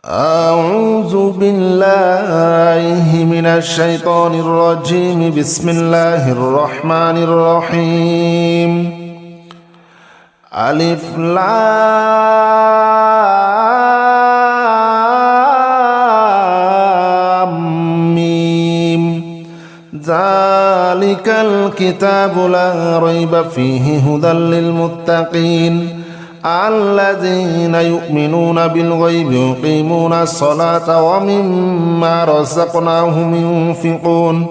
أعوذ بالله من الشيطان الرجيم. بسم الله الرحمن الرحيم. ألف لام ميم. ذلك الكتاب لا ريب فيه هدى للمتقين الذين يؤمنون بالغيب يقيمون الصلاة ومما رزقناهم ينفقون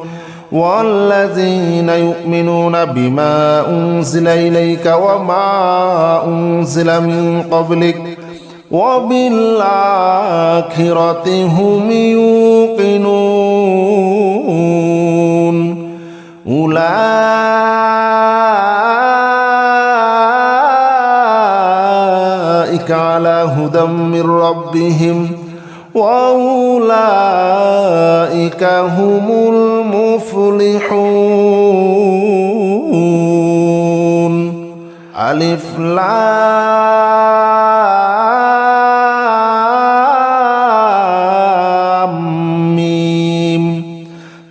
والذين يؤمنون بما أنزل إليك وما أنزل من قبلك وبالآخرة هم يوقنون أولئك على هدى من ربهم وأولئك هم المفلحون. ألف لام ميم.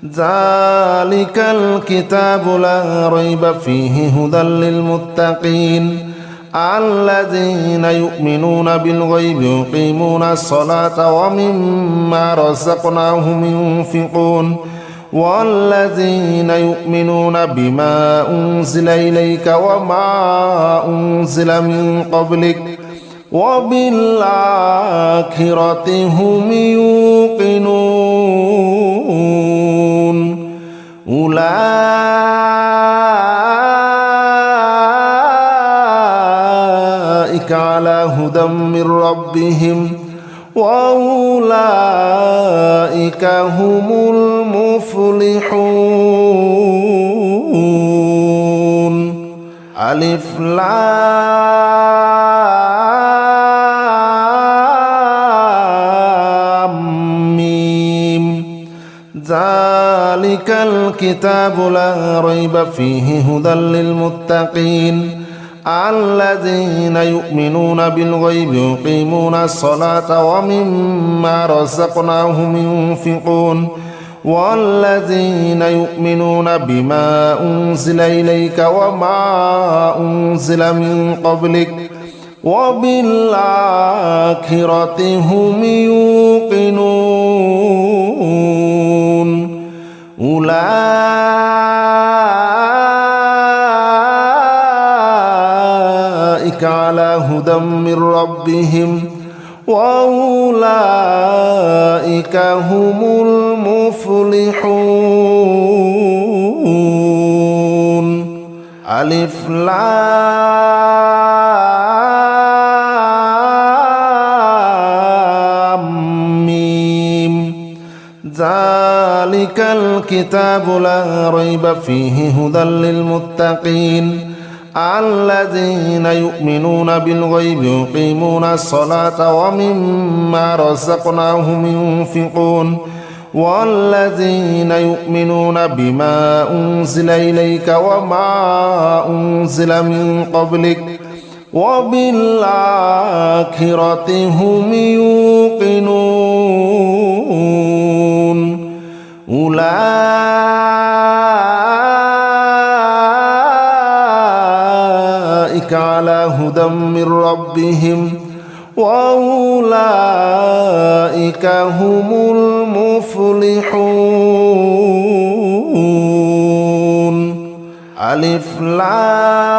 ذلك الكتاب لا ريب فيه هدى للمتقين الذين يؤمنون بالغيب يقيمون الصلاة ومما رزقناهم ينفقون والذين يؤمنون بما أنزل إليك وما أنزل من قبلك وبالآخرة هم يوقنون أولئك على هدى من ربهم وأولئك هم المفلحون. ألف لام ميم. ذلك الكتاب لا ريب فيه هدى للمتقين الذين يؤمنون بالغيب يقيمون الصلاة ومما رزقناهم ينفقون والذين يؤمنون بما أنزل إليك وما أنزل من قبلك وبالآخرة هم يوقنون أولئك على هدى من ربهم وأولئك هم المفلحون. ألف لام ميم. ذلك الكتاب لا ريب فيه هدى للمتقين الذين يؤمنون بالغيب يقيمون الصلاة ومما رزقناهم ينفقون والذين يؤمنون بما أنزل إليك وما أنزل من قبلك وبالآخرة هم يوقنون أولئك على هدى من ربهم وأولئك هم المفلحون. ألف لام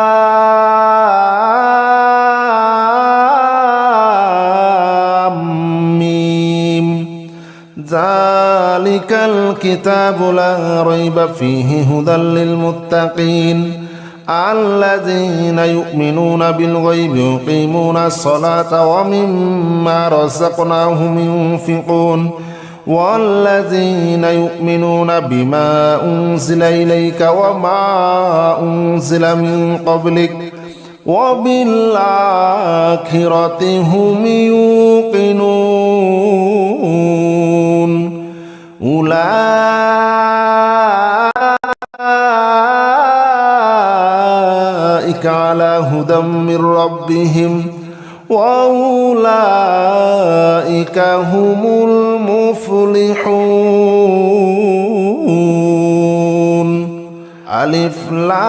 ميم. ذلك الكتاب لا ريب فيه هدى للمتقين الذين يؤمنون بالغيب يقيمون الصلاة ومما رزقناهم ينفقون والذين يؤمنون بما أنزل إليك وما أنزل من قبلك وبالآخرة هم يوقنون أولئك على هدى من ربهم وأولئك هم المفلحون. ألف لام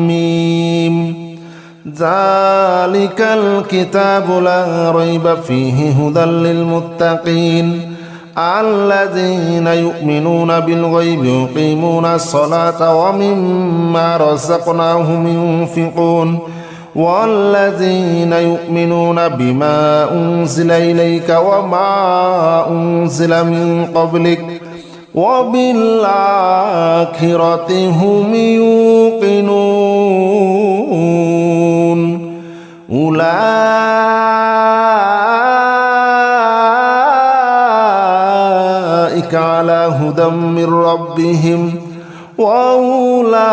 ميم ذلك الكتاب لا ريب فيه هدى للمتقين الذين يؤمنون بالغيب يقيمون الصلاة ومما رزقناهم ينفقون والذين يؤمنون بما أنزل إليك وما أنزل من قبلك وبالآخرة هم يوقنون أولئك على هدى من ربهم وأولئك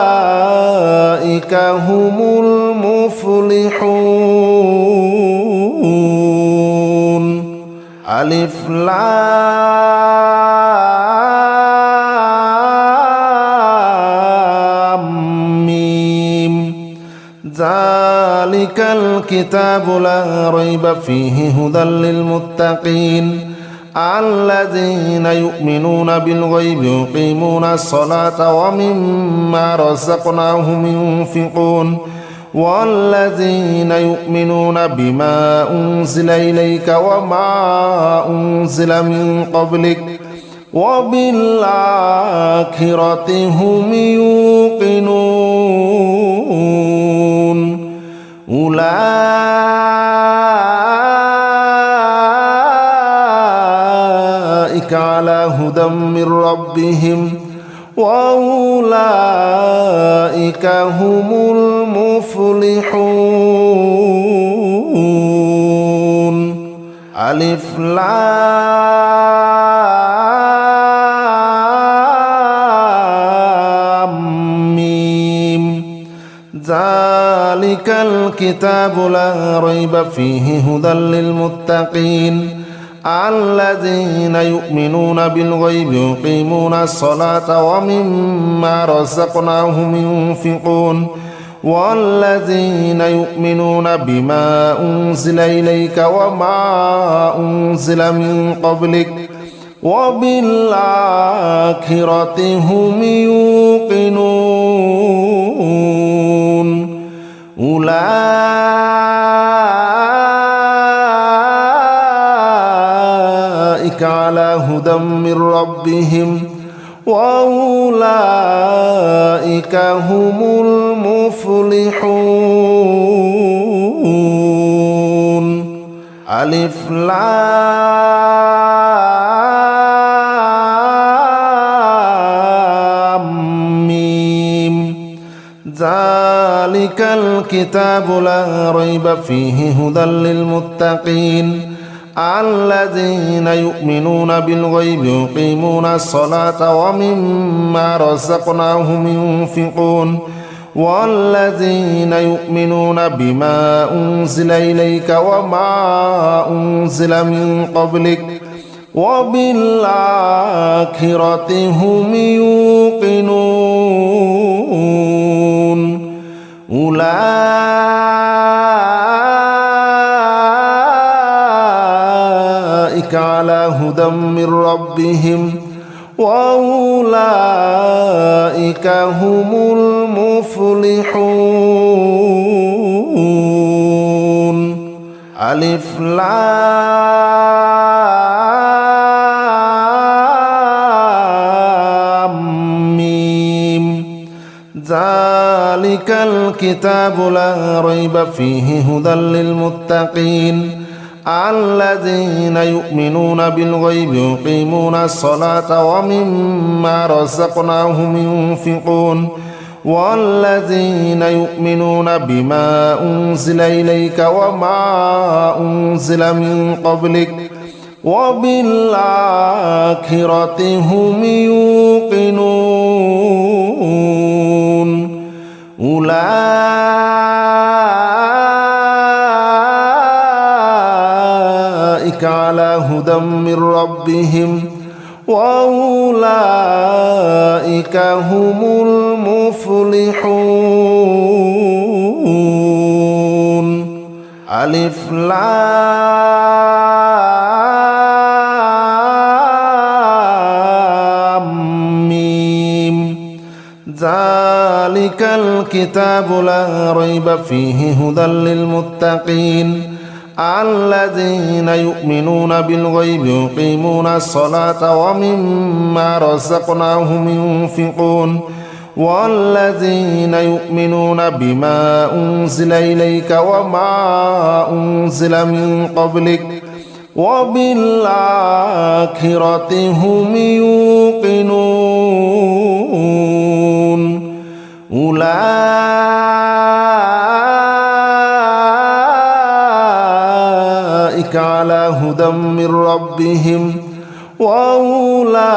هم المفلحون. ألف لام ميم ذلك الكتاب لا ريب فيه هدى للمتقين الذين يؤمنون بالغيب يقيمون الصلاة ومما رزقناهم ينفقون والذين يؤمنون بما أنزل إليك وما أنزل من قبلك وبالآخرة هم يوقنون أولئك على هدى من ربهم وأولئك هم المفلحون. ألف لام ميم ذلك الكتاب لا ريب فيه هدى للمتقين الذين يؤمنون بالغيب يقيمون الصلاة ومما رزقناهم ينفقون والذين يؤمنون بما أنزل إليك وما أنزل من قبلك وبالآخرة هم يوقنون أولئك على هدى من ربهم وأولئك هم المفلحون. ألف لام ميم ذلك الكتاب لا ريب فيه هدى للمتقين الذين يؤمنون بالغيب يقيمون الصلاة ومما رزقناهم ينفقون والذين يؤمنون بما أنزل إليك وما أنزل من قبلك وبالآخرة هم يوقنون أولئك على هدى من ربهم وأولئك هم المفلحون. ألف لام ميم ذلك الكتاب لا ريب فيه هدى للمتقين الذين يؤمنون بالغيب يقيمون الصلاة ومما رزقناهم ينفقون والذين يؤمنون بما أنزل إليك وما أنزل من قبلك وبالآخرة هم يوقنون أولئك على هدى من ربهم وأولئك هم المفلحون. ألف لام ميم ذلك الكتاب لا ريب فيه هدى للمتقين الذين يؤمنون بالغيب يقيمون الصلاة ومما رزقناهم ينفقون والذين يؤمنون بما أنزل إليك وما أنزل من قبلك وبالآخرة هم يوقنون. أولئك على هدى من ربهم وأولئك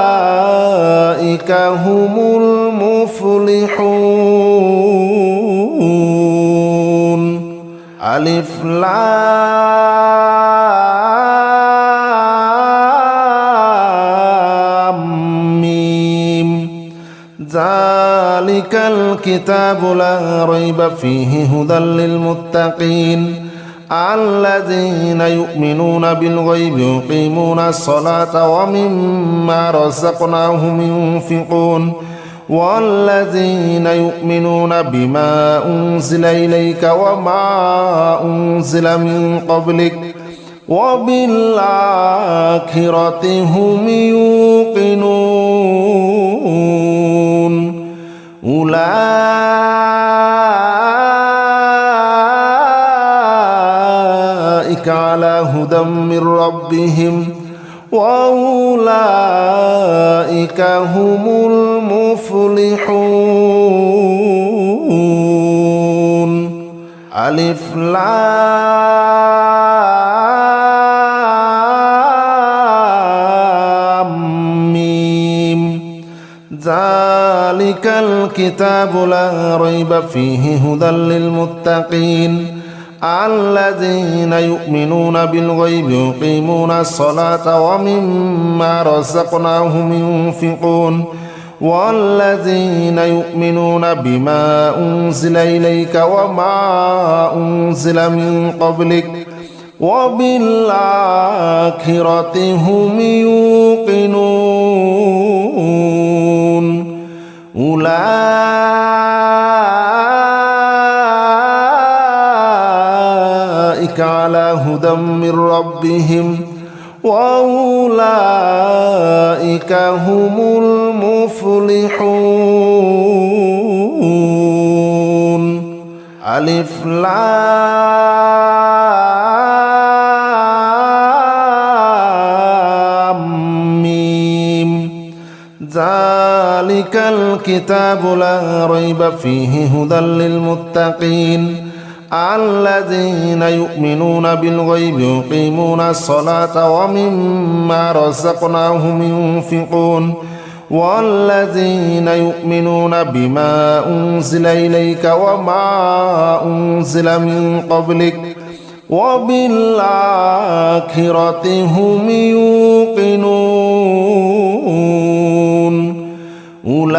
هم المفلحون. ألف لام ميم ذلك الكتاب لا ريب فيه هدى للمتقين الذين يؤمنون بالغيب يقيمون الصلاة ومما رزقناهم ينفقون والذين يؤمنون بما أنزل إليك وما أنزل من قبلك وبالآخرة هم يوقنون. أولئك على هدى من ربهم وأولئك هم المفلحون. ألف لام ميم ذلك الكتاب لا ريب فيه هدى للمتقين الذين يؤمنون بالغيب يقيمون الصلاة ومما رزقناهم ينفقون والذين يؤمنون بما أنزل إليك وما أنزل من قبلك وبالآخرة هم يوقنون. أولئك على هدى من ربهم وأولئك هم المفلحون. ألف لام ميم ذلك الكتاب لا ريب فيه هدى للمتقين الذين يؤمنون بالغيب يقيمون الصلاة ومما رزقناهم ينفقون والذين يؤمنون بما أنزل إليك وما أنزل من قبلك وبالآخرة هم يوقنون. أولئك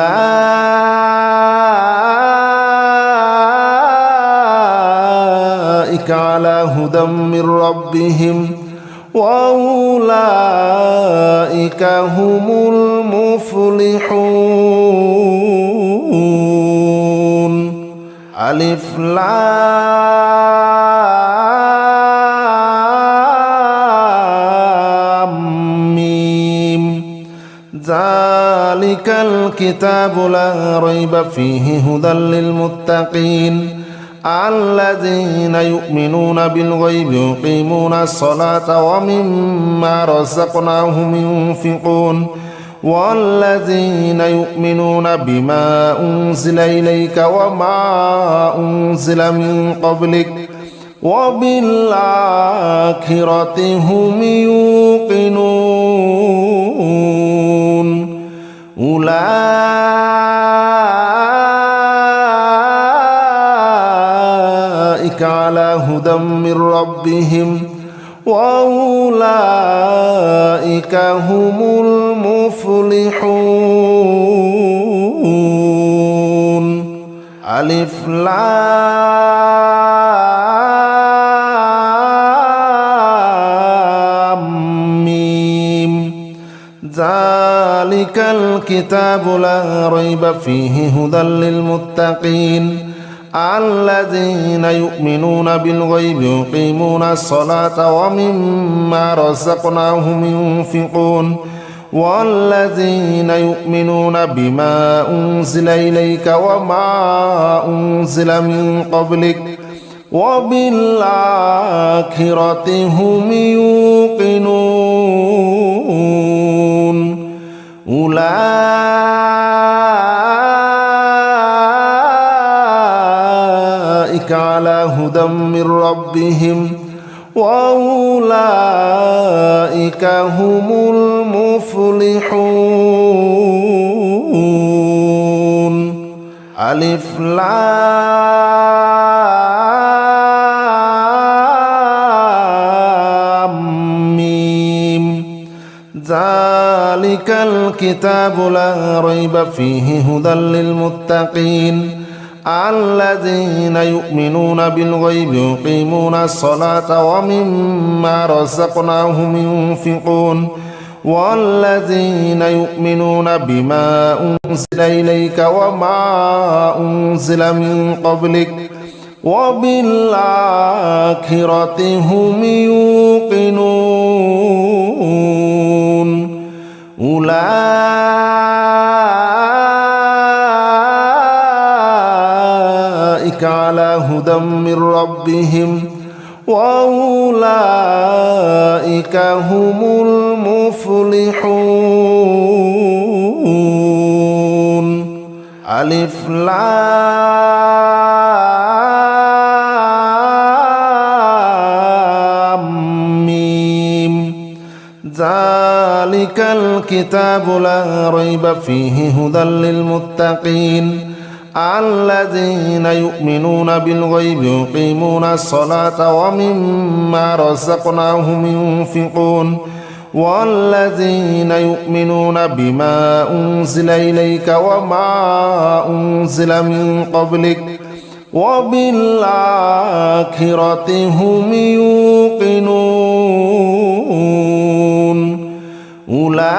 على هدى من ربهم وأولئك هم المفلحون. ألف لام ميم ذلك الكتاب لا ريب فيه هدى للمتقين الذين يؤمنون بالغيب يقيمون الصلاة ومما رزقناهم ينفقون والذين يؤمنون بما أنزل إليك وما أنزل من قبلك وبالآخرة هم يوقنون. أولئك على هدى من ربهم وأولئك هم المفلحون ألف لام ميم ذلك الكتاب لا ريب فيه هدى للمتقين الذين يؤمنون بالغيب يقيمون الصلاة ومما رزقناهم ينفقون والذين يؤمنون بما أنزل إليك وما أنزل من قبلك وبالآخرة هم يوقنون أولئك على هدى من ربهم وأولئك هم المفلحون ألف لام ميم ذلك الكتاب لا ريب فيه هدى للمتقين الذين يؤمنون بالغيب يقيمون الصلاة ومما رزقناهم ينفقون والذين يؤمنون بما أنزل إليك وما أنزل من قبلك وبالآخرة هم يوقنون أولئك على هدى من ربهم وأولئك هم المفلحون ألف لام ميم ذلك الكتاب لا ريب فيه هدى للمتقين الذين يؤمنون بالغيب يقيمون الصلاة ومما رزقناهم ينفقون والذين يؤمنون بما أنزل إليك وما أنزل من قبلك وبالآخرة هم يوقنون أولئك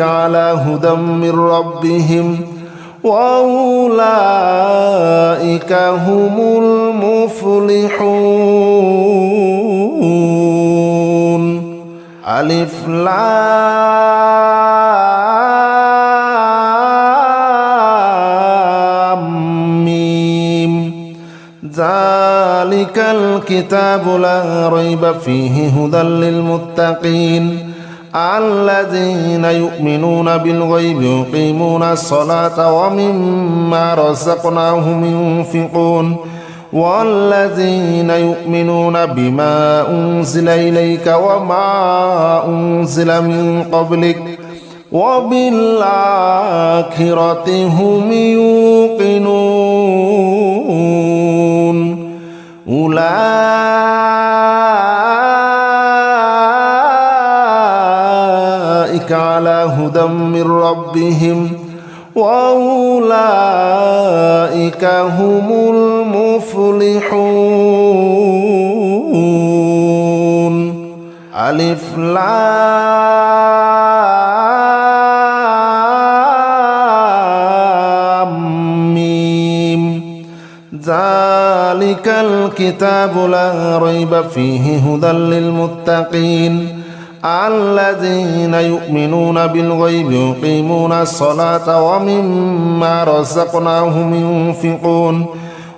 على هدى من ربهم وأولئك هم المفلحون ألف لام ميم ذلك الكتاب لا ريب فيه هدى للمتقين الذين يؤمنون بالغيب يقيمون الصلاة ومما رزقناهم ينفقون والذين يؤمنون بما أنزل إليك وما أنزل من قبلك وبالآخرة هم يوقنون أولئك على هدى من ربهم وأولئك هم المفلحون ألف لام ميم ذلك الكتاب لا ريب فيه هدى للمتقين الذين يؤمنون بالغيب يقيمون الصلاة ومما رزقناهم ينفقون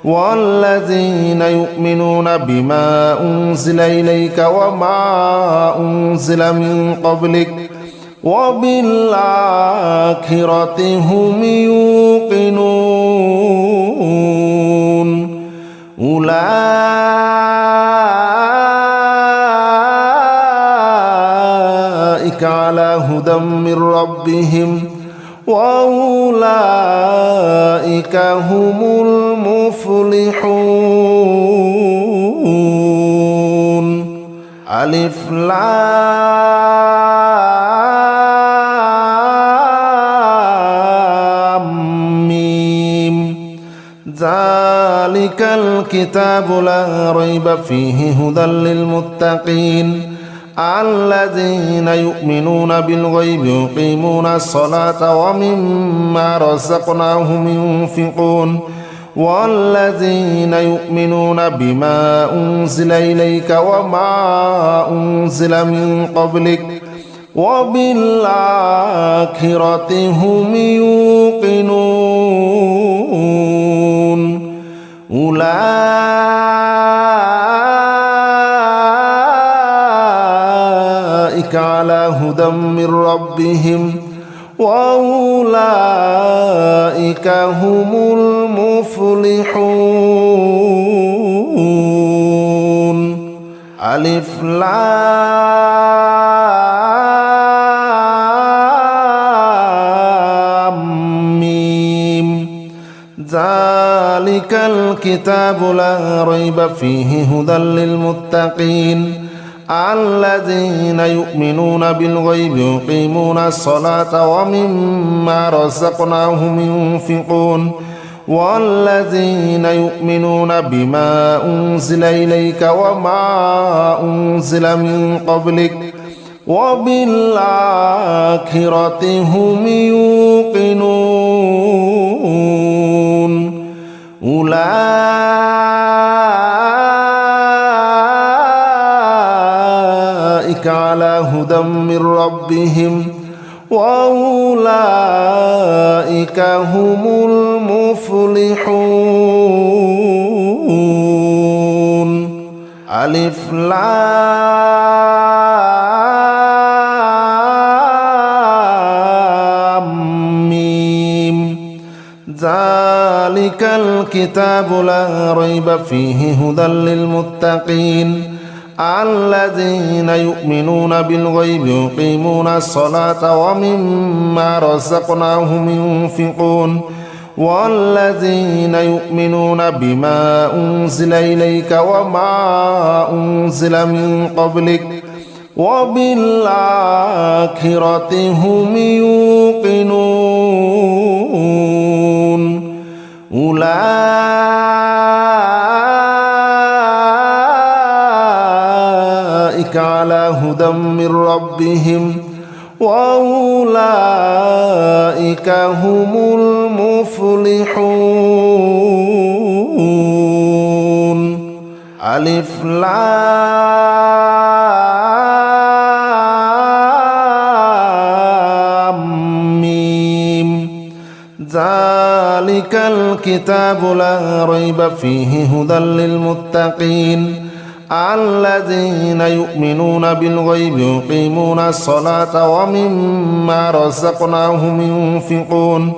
والذين يؤمنون بما أنزل إليك وما أنزل من قبلك وبالآخرة هم يوقنون أولئك على هدى من ربهم وأولئك هم المفلحون ألف لام ميم ذلك الكتاب لا ريب فيه هدى للمتقين الذين يؤمنون بالغيب يقيمون الصلاة ومما رزقناهم ينفقون والذين يؤمنون بما أنزل إليك وما أنزل من قبلك وبالآخرة هم يوقنون أولئك على هدى من ربهم وأولئك هم المفلحون ألف لام ميم ذلك الكتاب لا ريب فيه هدى للمتقين الذين يؤمنون بالغيب يقيمون الصلاة ومما رزقناهم ينفقون والذين يؤمنون بما أنزل إليك وما أنزل من قبلك وبالآخرة هم يوقنون أولئك على هدى من ربهم وأولئك هم المفلحون ألف لام ميم ذلك الكتاب لا ريب فيه هدى للمتقين الذين يؤمنون بالغيب يقيمون الصلاة ومما رزقناهم ينفقون والذين يؤمنون بما أنزل إليك وما أنزل من قبلك وبالآخرة هم يوقنون أولئك على هدى من ربهم وأولئك هم المفلحون ألف لام ميم ذلك الكتاب لا ريب فيه هدى للمتقين الذين يؤمنون بالغيب يقيمون الصلاة ومما رزقناهم ينفقون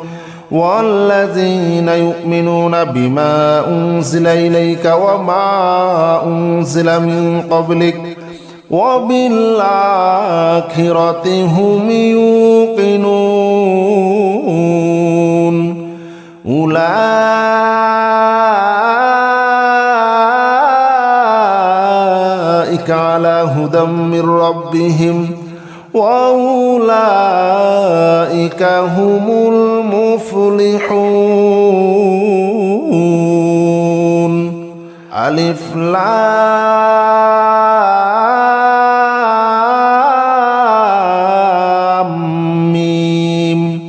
والذين يؤمنون بما أنزل إليك وما أنزل من قبلك وبالآخرة هم يوقنون أولئك على هدى من ربهم وأولئك هم المفلحون ألف لام ميم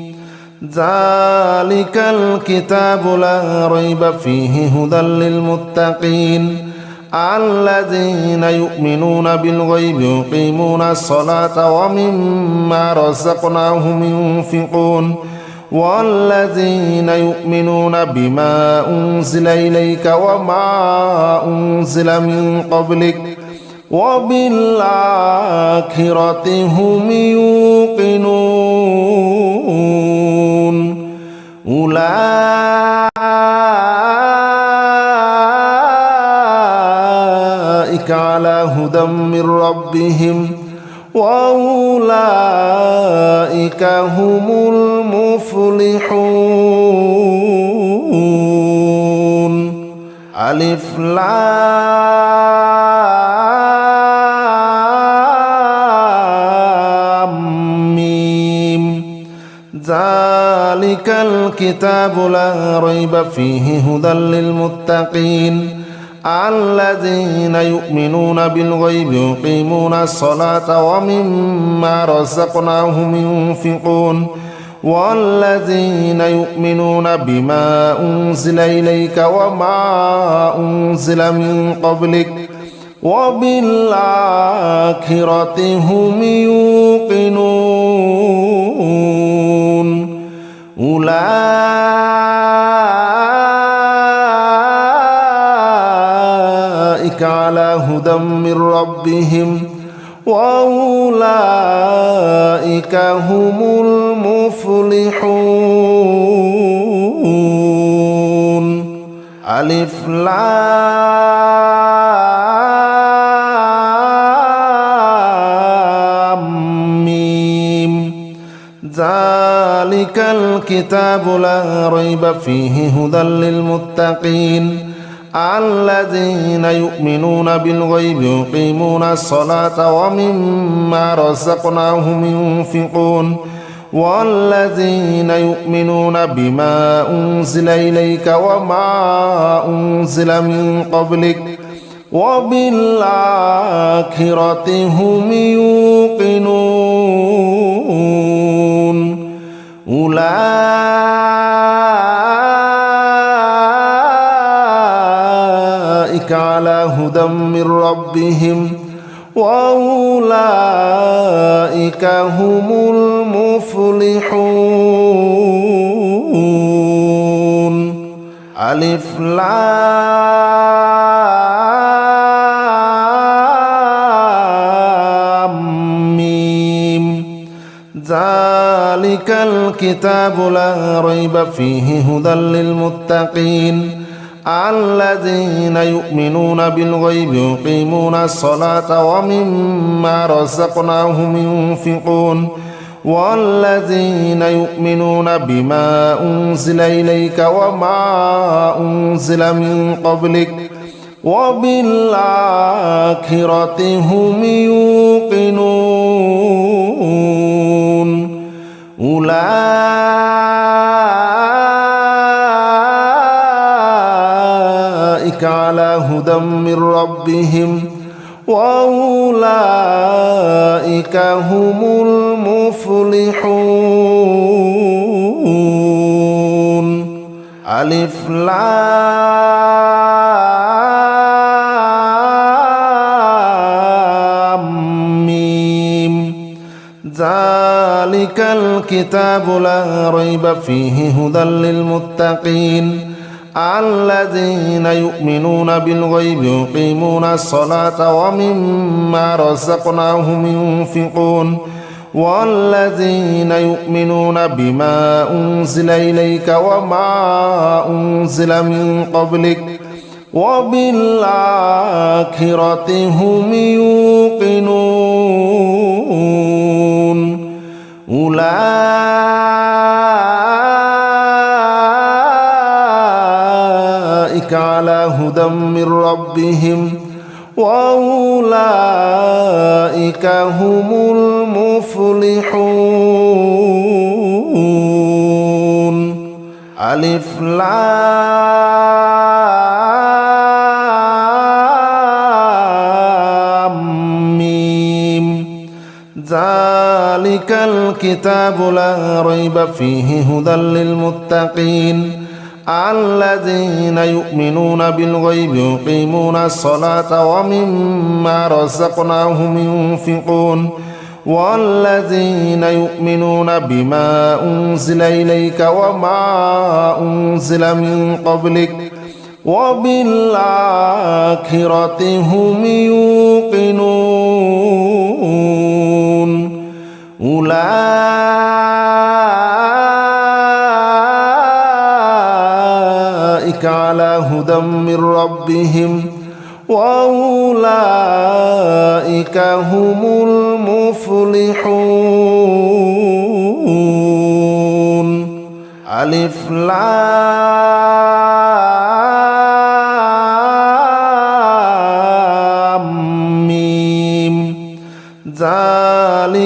ذلك الكتاب لا ريب فيه هدى للمتقين الذين يؤمنون بالغيب يقيمون الصلاة ومما رزقناهم ينفقون والذين يؤمنون بما أنزل إليك وما أنزل من قبلك وبالآخرة هم يوقنون أولئك على هدى من ربهم وأولئك هم المفلحون ألف لام ميم ذلك الكتاب لا ريب فيه هدى للمتقين الذين يؤمنون بالغيب يقيمون الصلاة ومما رزقناهم ينفقون والذين يؤمنون بما أنزل إليك وما أنزل من قبلك وبالآخرة هم يوقنون أولئك على هدى من ربهم وأولئك هم المفلحون ألف لام ميم ذلك الكتاب لا ريب فيه هدى للمتقين الذين يؤمنون بالغيب يقيمون الصلاة ومما رزقناهم ينفقون والذين يؤمنون بما أنزل إليك وما أنزل من قبلك وبالآخرة هم يوقنون أولئك على هدى من ربهم وأولئك هم المفلحون ألف لام ميم ذلك الكتاب لا ريب فيه هدى للمتقين الذين يؤمنون بالغيب يقيمون الصلاة ومما رزقناهم ينفقون والذين يؤمنون بما أنزل إليك وما أنزل من قبلك وبالآخرة هم يوقنون أولئك على هدى من ربهم وأولئك هم المفلحون ألف لام ميم ذلك الكتاب لا ريب فيه هدى للمتقين الذين يؤمنون بالغيب يقيمون الصلاة ومما رزقناهم ينفقون والذين يؤمنون بما أنزل إليك وما أنزل من قبلك وبالآخرة هم يوقنون أولئك على هدى من ربهم وأولئك هم المفلحون ألف لام ميم ذلك الكتاب لا ريب فيه هدى للمتقين الذين يؤمنون بالغيب يقيمون الصلاة ومما رزقناهم ينفقون والذين يؤمنون بما أنزل إليك وما أنزل من قبلك وبالآخرة هم يوقنون أولئك على هدى من ربهم وأولئك هم المفلحون ألف لام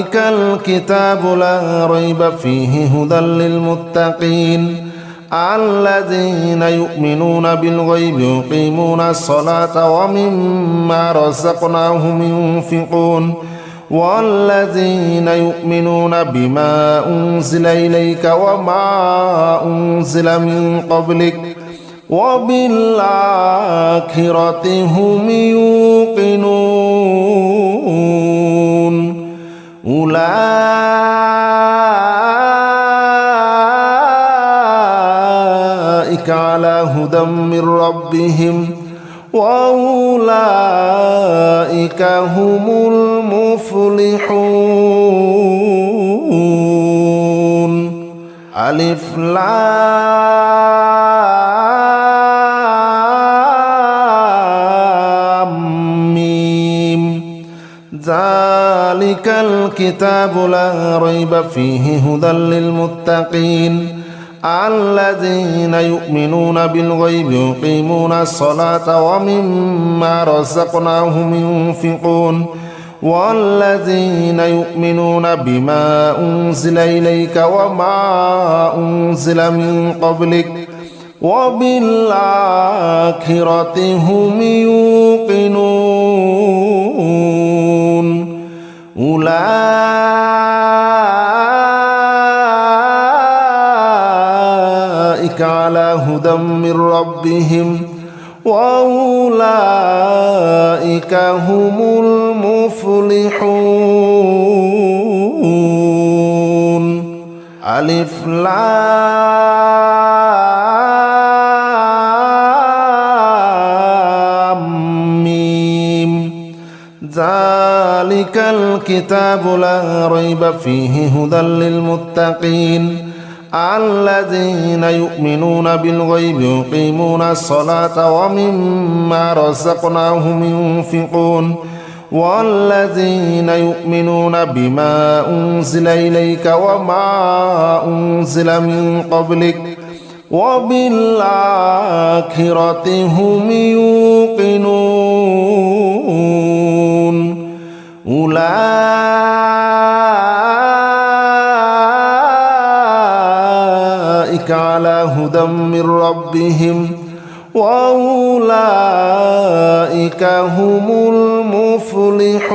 ذلك الكتاب لا ريب فيه هدى للمتقين الذين يؤمنون بالغيب يقيمون الصلاة ومما رزقناهم ينفقون والذين يؤمنون بما أنزل إليك وما أنزل من قبلك وبالآخرة هم يوقنون أولئك على هدى من ربهم وأولئك هم المفلحون. ألف لام ميم ذلك الكتاب لا ريب فيه هدى للمتقين الذين يؤمنون بالغيب يقيمون الصلاة ومما رزقناهم ينفقون والذين يؤمنون بما أنزل إليك وما أنزل من قبلك وبالآخرة هم يوقنون أولئك على هدى من ربهم وأولئك هم المفلحون. ألف لام ميم ذلك الكتاب لا ريب فيه هدى للمتقين الذين يؤمنون بالغيب يقيمون الصلاة ومما رزقناهم ينفقون والذين يؤمنون بما أنزل إليك وما أنزل من قبلك وبالآخرة هم يوقنون أولئك على هدى من ربهم وأولئك هم المفلحون.